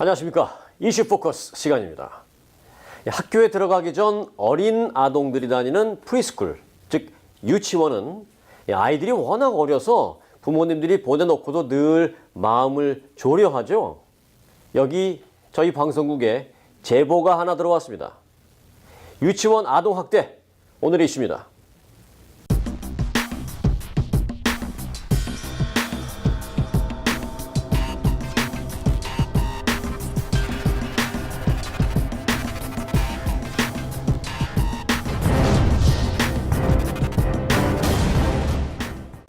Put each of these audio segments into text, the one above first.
안녕하십니까. 이슈 포커스 시간입니다. 학교에 들어가기 전 어린 아동들이 다니는 프리스쿨, 즉 유치원은 아이들이 워낙 어려서 부모님들이 보내놓고도 늘 마음을 졸여하죠. 여기 저희 방송국에 제보가 하나 들어왔습니다. 유치원 아동학대, 오늘의 이슈입니다.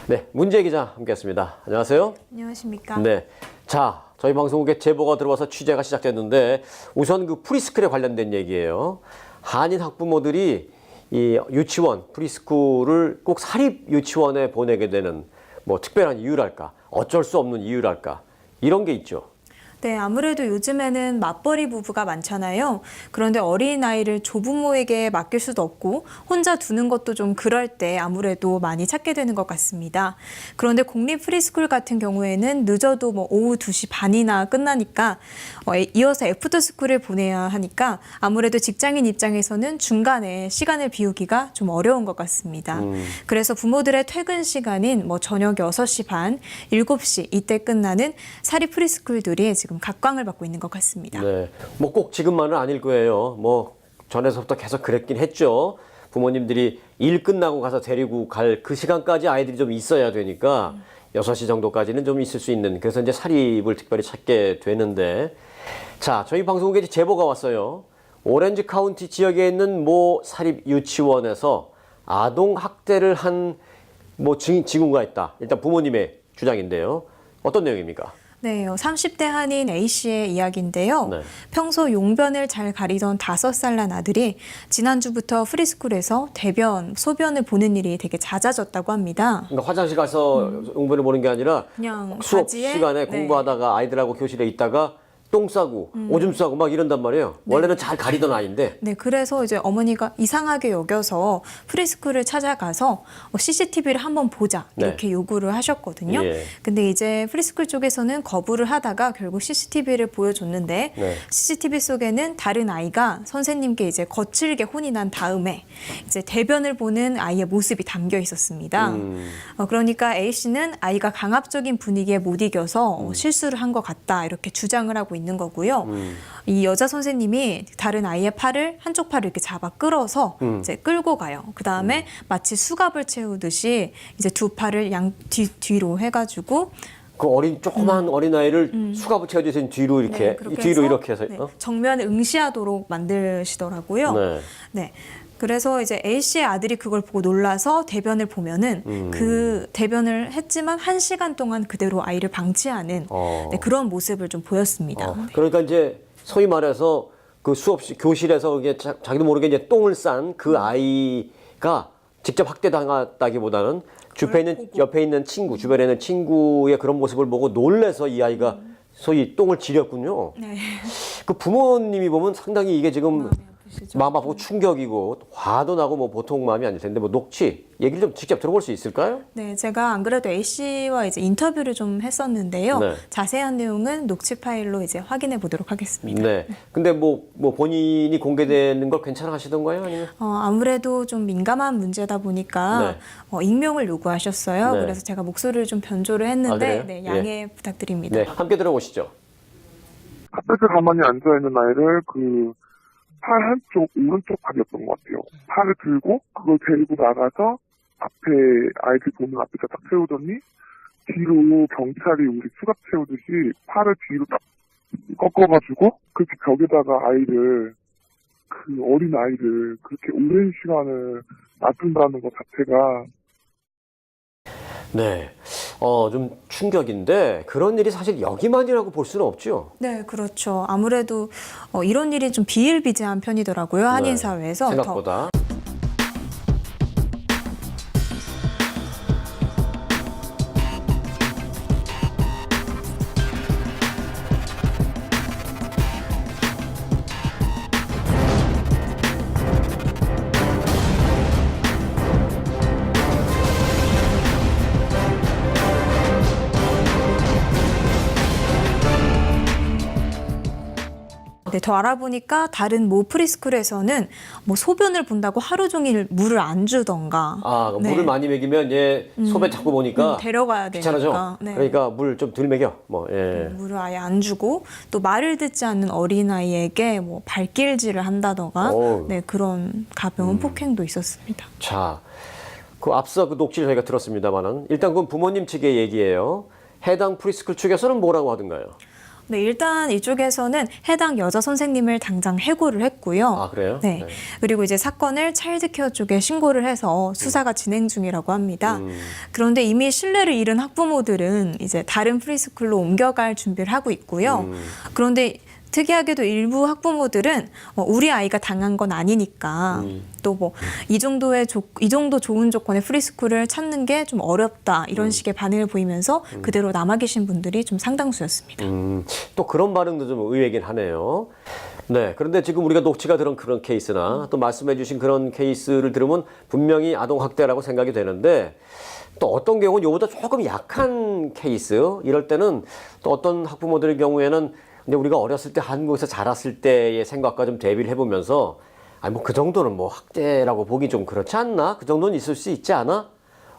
네, 문재 기자 함께했습니다. 안녕하세요. 안녕하십니까. 네, 자, 저희 방송국에 제보가 들어와서 취재가 시작됐는데 우선 그 프리스쿨에 관련된 얘기예요. 한인 학부모들이 이 유치원, 프리스쿨을 꼭 사립 유치원에 보내게 되는 뭐 특별한 이유랄까, 어쩔 수 없는 이유랄까, 이런 게 있죠. 네, 아무래도 요즘에는 맞벌이 부부가 많잖아요. 그런데 어린아이를 조부모에게 맡길 수도 없고 혼자 두는 것도 좀 그럴 때 아무래도 많이 찾게 되는 것 같습니다. 그런데 공립 프리스쿨 같은 경우에는 늦어도 뭐 오후 2시 반이나 끝나니까 이어서 애프터스쿨을 보내야 하니까 아무래도 직장인 입장에서는 중간에 시간을 비우기가 좀 어려운 것 같습니다. 그래서 부모들의 퇴근 시간인 뭐 저녁 6시 반, 7시 이때 끝나는 사립 프리스쿨들이 지금 각광을 받고 있는 것 같습니다. 네, 뭐 꼭 지금만은 아닐 거예요. 뭐 전에서부터 계속 그랬긴 했죠. 부모님들이 일 끝나고 가서 데리고 갈 그 시간까지 아이들이 좀 있어야 되니까 6시 정도까지는 좀 있을 수 있는, 그래서 이제 사립을 특별히 찾게 되는데, 자, 저희 방송국에 제보가 왔어요. 오렌지 카운티 지역에 있는 모 사립 유치원에서 아동 학대를 한 뭐 징후가 있다. 일단 부모님의 주장인데요. 어떤 내용입니까? 네, 30대 한인 A씨의 이야기인데요. 네. 평소 용변을 잘 가리던 5살 난 아들이 지난주부터 프리스쿨에서 대변, 소변을 보는 일이 되게 잦아졌다고 합니다. 그러니까 화장실 가서 용변을 보는 게 아니라 그냥 수업 바지에, 시간에 네. 공부하다가 아이들하고 교실에 있다가 똥 싸고 오줌 싸고 막 이런단 말이에요. 원래는 잘 가리던 아이인데. 네, 그래서 이제 어머니가 이상하게 여겨서 프리스쿨을 찾아가서 CCTV를 한번 보자 이렇게 요구를 하셨거든요. 예. 근데 이제 프리스쿨 쪽에서는 거부를 하다가 결국 CCTV를 보여줬는데 네. CCTV 속에는 다른 아이가 선생님께 이제 거칠게 혼이 난 다음에 이제 대변을 보는 아이의 모습이 담겨 있었습니다. 그러니까 A 씨는 아이가 강압적인 분위기에 못 이겨서 실수를 한 것 같다 이렇게 주장을 하고 있는 거고요. 이 여자 선생님이 다른 아이의 팔을 한쪽 팔을 이렇게 잡아 끌어서 이제 끌고 가요. 그 다음에 마치 수갑을 채우듯이 이제 두 팔을 뒤로 해가지고 그 조그만 어린아이를 수갑을 채워주신 뒤로 이렇게, 네, 그렇게 뒤로 해서, 이렇게 해서. 네, 정면을 응시하도록 만드시더라고요. 네. 네. 그래서 이제 A 씨의 아들이 그걸 보고 놀라서 대변을 보면은 그 대변을 했지만 1시간 동안 그대로 아이를 방치하는 네, 그런 모습을 좀 보였습니다. 네. 그러니까 이제 소위 말해서 그 교실에서 이게 자기도 모르게 이제 똥을 싼 그 아이가 직접 학대당했다기보다는 옆에 있는 친구, 주변에 있는 친구의 그런 모습을 보고 놀래서 이 아이가 소위 똥을 지렸군요. 네. 그 부모님이 보면 상당히 이게 지금 아프시죠? 마음 아프고 충격이고 화도 나고 뭐 보통 마음이 아닐 텐데, 뭐 녹취 얘기를 좀 직접 들어볼 수 있을까요? 네, 제가 안 그래도 A 씨와 이제 인터뷰를 좀 했었는데요. 네. 자세한 내용은 녹취 파일로 이제 확인해 보도록 하겠습니다. 네. 근데 뭐 본인이 공개되는 걸 괜찮아하시던가요? 아니면? 아무래도 좀 민감한 문제다 보니까 익명을 요구하셨어요. 네. 그래서 제가 목소리를 좀 변조를 아, 했는데 그래요? 네, 양해 부탁드립니다. 네, 함께 들어보시죠. 카페트 가만히 앉아있는 아이를 팔 한쪽, 오른쪽 팔이었던 것 같아요. 팔을 들고 그걸 데리고 나가서 앞에 아이들 보는 앞에서 딱 세우더니 뒤로 경찰이 우리 수갑 채우듯이 팔을 뒤로 딱 꺾어가지고 그 벽에다가 그 어린 아이를 그렇게 오랜 시간을 놔둔다는 것 자체가 네. 좀 충격인데 그런 일이 사실 여기만이라고 볼 수는 없죠. 네, 그렇죠. 아무래도 이런 일이 좀 비일비재한 편이더라고요. 한인 네, 사회에서. 생각보다. 네, 더 알아보니까 다른 모 프리스쿨에서는 뭐 소변을 본다고 하루 종일 물을 안 주던가. 아, 네. 물을 많이 먹이면 얘 소변 자꾸 보니까 데려가야 귀찮아져. 되니까. 네. 그러니까 물 좀 덜 먹여. 뭐, 예. 물을 아예 안 주고 또 말을 듣지 않는 어린아이에게 뭐 발길질을 한다던가 어우. 네, 그런 가벼운 폭행도 있었습니다. 자, 그 앞서 그 녹취를 저희가 들었습니다만은 일단 그건 부모님 측의 얘기예요. 해당 프리스쿨 측에서는 뭐라고 하던가요? 네, 일단 이쪽에서는 해당 여자 선생님을 당장 해고를 했고요. 아, 그래요? 네. 네. 그리고 이제 사건을 차일드케어 쪽에 신고를 해서 수사가 진행 중이라고 합니다. 그런데 이미 신뢰를 잃은 학부모들은 이제 다른 프리스쿨로 옮겨갈 준비를 하고 있고요. 그런데 특이하게도 일부 학부모들은 우리 아이가 당한 건 아니니까 또 뭐 이 정도 좋은 조건의 프리스쿨을 찾는 게 좀 어렵다 이런 식의 반응을 보이면서 그대로 남아 계신 분들이 좀 상당수였습니다. 또 그런 반응도 좀 의외긴 하네요. 네, 그런데 지금 우리가 녹취가 들은 그런 케이스나 또 말씀해 주신 그런 케이스를 들으면 분명히 아동학대라고 생각이 되는데 또 어떤 경우는 이보다 조금 약한 케이스 이럴 때는 또 어떤 학부모들의 경우에는 근데 우리가 어렸을 때 한국에서 자랐을 때의 생각과 좀 대비를 해보면서 아니 뭐 그 정도는 뭐 학대라고 보기 좀 그렇지 않나? 그 정도는 있을 수 있지 않아?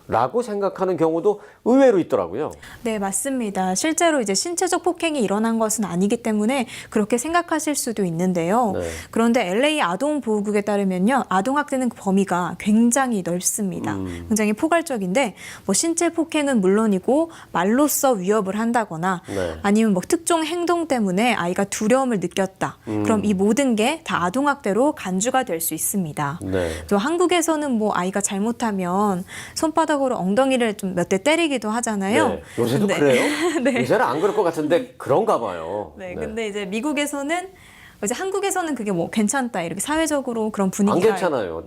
라고 생각하는 경우도 의외로 있더라고요. 네, 맞습니다. 실제로 이제 신체적 폭행이 일어난 것은 아니기 때문에 그렇게 생각하실 수도 있는데요. 네. 그런데 LA 아동보호국에 따르면요, 아동학대는 범위가 굉장히 넓습니다. 굉장히 포괄적인데, 뭐 신체 폭행은 물론이고 말로써 위협을 한다거나 네. 아니면 뭐 특정 행동 때문에 아이가 두려움을 느꼈다. 그럼 이 모든 게 다 아동학대로 간주가 될 수 있습니다. 네. 또 한국에서는 뭐 아이가 잘못하면 손바닥으로 엉덩이를 좀 몇 대 때리기도 하잖아요. 네. 요새도 네. 그래요? 네. 요새는 안 그럴 것 같은데 그런가 봐요. 네, 근데 이제 미국에서는 이제 한국에서는 그게 뭐 괜찮다 이렇게 사회적으로 그런 안 분위기가 괜찮아요.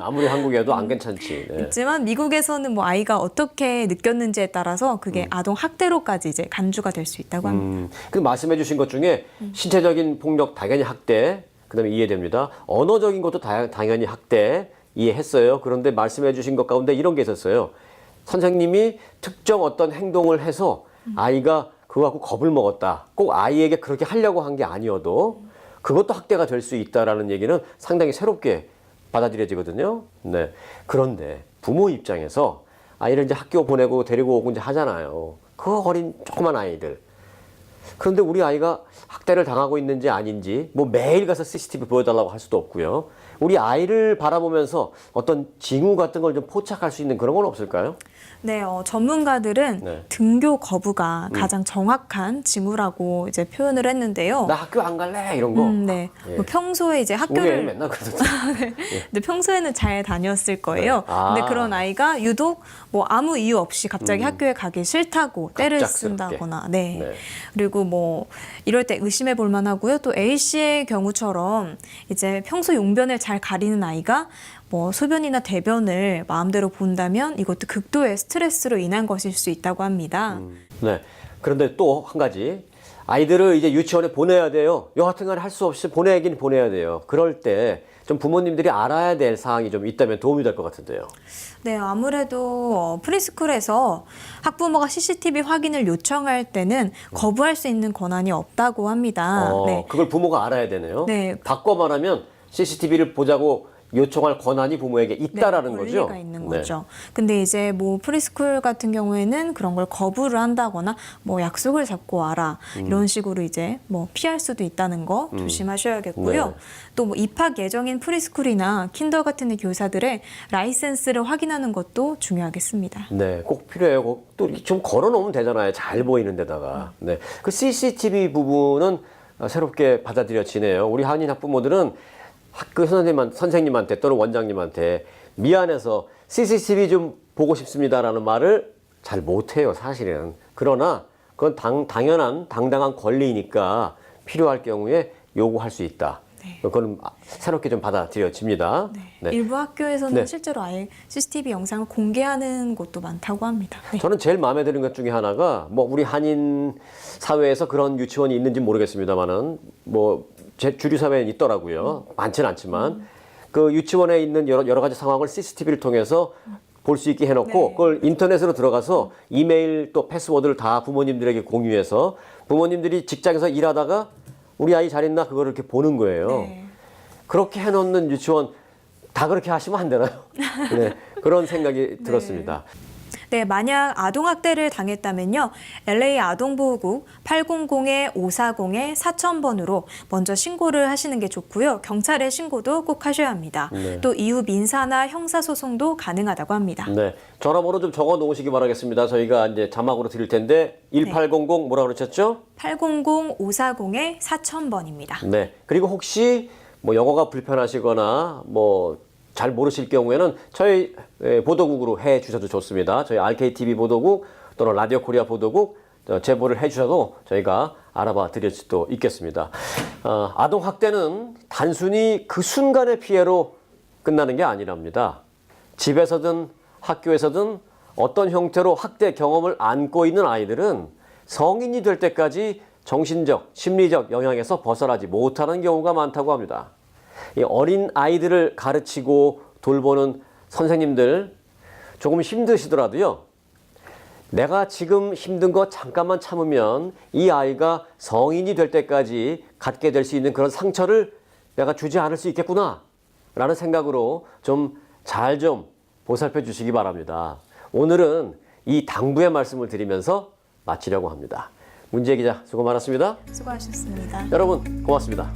아무리 한국에도 안 괜찮지. 네. 있지만 미국에서는 뭐 아이가 어떻게 느꼈는지에 따라서 그게 아동 학대로까지 이제 간주가 될 수 있다고 합니다. 그 말씀해 주신 것 중에 신체적인 폭력 당연히 학대, 그다음에 이해됩니다. 언어적인 것도 당연히 학대 이해했어요. 그런데 말씀해 주신 것 가운데 이런 게 있었어요. 선생님이 특정 어떤 행동을 해서 아이가 그거 갖고 겁을 먹었다. 꼭 아이에게 그렇게 하려고 한 게 아니어도 그것도 학대가 될 수 있다라는 얘기는 상당히 새롭게 받아들여지거든요. 네. 그런데 부모 입장에서 아이를 이제 학교 보내고 데리고 오고 이제 하잖아요. 그 어린 조그만 아이들. 그런데 우리 아이가 학대를 당하고 있는지 아닌지 뭐 매일 가서 CCTV 보여달라고 할 수도 없고요. 우리 아이를 바라보면서 어떤 징후 같은 걸 좀 포착할 수 있는 그런 건 없을까요? 네, 전문가들은 네. 등교 거부가 가장 정확한 징후라고 이제 표현을 했는데요. 나 학교 안 갈래 이런 거. 네. 예. 뭐 평소에 이제 우리 학교를 애는 맨날 그러던데. 근데 평소에는 잘 다녔을 거예요. 네. 아. 근데 그런 아이가 유독 뭐 아무 이유 없이 갑자기 학교에 가기 싫다고 때를 갑작스럽게. 쓴다거나, 네. 네. 그리고 뭐 이럴 때 의심해 볼 만하고요. 또 A 씨의 경우처럼 이제 평소 용변을 잘 가리는 아이가 뭐 소변이나 대변을 마음대로 본다면 이것도 극도의 스트레스로 인한 것일 수 있다고 합니다. 네. 그런데 또 한 가지. 아이들을 이제 유치원에 보내야 돼요. 여하튼간에 할 수 없이 보내긴 보내야 돼요. 그럴 때 좀 부모님들이 알아야 될 사항이 좀 있다면 도움이 될 것 같은데요. 네, 아무래도 프리스쿨에서 학부모가 CCTV 확인을 요청할 때는 거부할 수 있는 권한이 없다고 합니다. 네. 그걸 부모가 알아야 되네요. 네. 바꿔 말하면 CCTV를 보자고 요청할 권한이 부모에게 있다라는 거죠. 권리가 있는 네. 거죠. 근데 이제 뭐 프리스쿨 같은 경우에는 그런 걸 거부를 한다거나 뭐 약속을 잡고 와라 이런 식으로 이제 뭐 피할 수도 있다는 거 조심하셔야겠고요. 네. 또 뭐 입학 예정인 프리스쿨이나 킨더 같은 교사들의 라이센스를 확인하는 것도 중요하겠습니다. 네, 꼭 필요해요. 또 좀 걸어놓으면 되잖아요. 잘 보이는 데다가. 네, 그 CCTV 부분은 새롭게 받아들여지네요. 우리 한인 학부모들은 학교 선생님한테 또는 원장님한테 미안해서 CCTV 좀 보고 싶습니다라는 말을 잘 못해요, 사실은. 그러나 그건 당연한 당당한 권리니까 필요할 경우에 요구할 수 있다. 네. 그건 새롭게 좀 받아들여집니다. 네. 일부 학교에서는 네. 실제로 아예 CCTV 영상을 공개하는 곳도 많다고 합니다. 네. 저는 제일 마음에 드는 것 중에 하나가 뭐 우리 한인 사회에서 그런 유치원이 있는지 모르겠습니다만은 뭐 제 주류 사회엔 있더라고요. 많지는 않지만 그 유치원에 있는 여러 가지 상황을 CCTV를 통해서 볼 수 있게 해놓고 네. 그걸 인터넷으로 들어가서 이메일 또 패스워드를 다 부모님들에게 공유해서 부모님들이 직장에서 일하다가 우리 아이 잘 있나 그거를 이렇게 보는 거예요. 네. 그렇게 해놓는 유치원 다 그렇게 하시면 안 되나요? 네, 그런 생각이 들었습니다. 네, 만약 아동학대를 당했다면요. LA 아동보호국 800-540-4000번으로 먼저 신고를 하시는 게 좋고요. 경찰에 신고도 꼭 하셔야 합니다. 네. 또 이후 민사나 형사소송도 가능하다고 합니다. 네, 전화번호 좀 적어 놓으시기 바라겠습니다. 저희가 이제 자막으로 드릴 텐데 1800 뭐라 그러셨죠? 800-540-4000번입니다. 네, 그리고 혹시 뭐 영어가 불편하시거나 뭐 잘 모르실 경우에는 저희 보도국으로 해 주셔도 좋습니다. 저희 RKTV 보도국 또는 라디오 코리아 보도국 제보를 해 주셔도 저희가 알아봐 드릴 수도 있겠습니다. 아동 학대는 단순히 그 순간의 피해로 끝나는 게 아니랍니다. 집에서든 학교에서든 어떤 형태로 학대 경험을 안고 있는 아이들은 성인이 될 때까지 정신적, 심리적 영향에서 벗어나지 못하는 경우가 많다고 합니다. 이 어린 아이들을 가르치고 돌보는 선생님들 조금 힘드시더라도요. 내가 지금 힘든 거 잠깐만 참으면 이 아이가 성인이 될 때까지 갖게 될 수 있는 그런 상처를 내가 주지 않을 수 있겠구나 라는 생각으로 좀 잘 좀 보살펴 주시기 바랍니다. 오늘은 이 당부의 말씀을 드리면서 마치려고 합니다. 문재 기자 수고 많았습니다. 수고하셨습니다. 여러분 고맙습니다.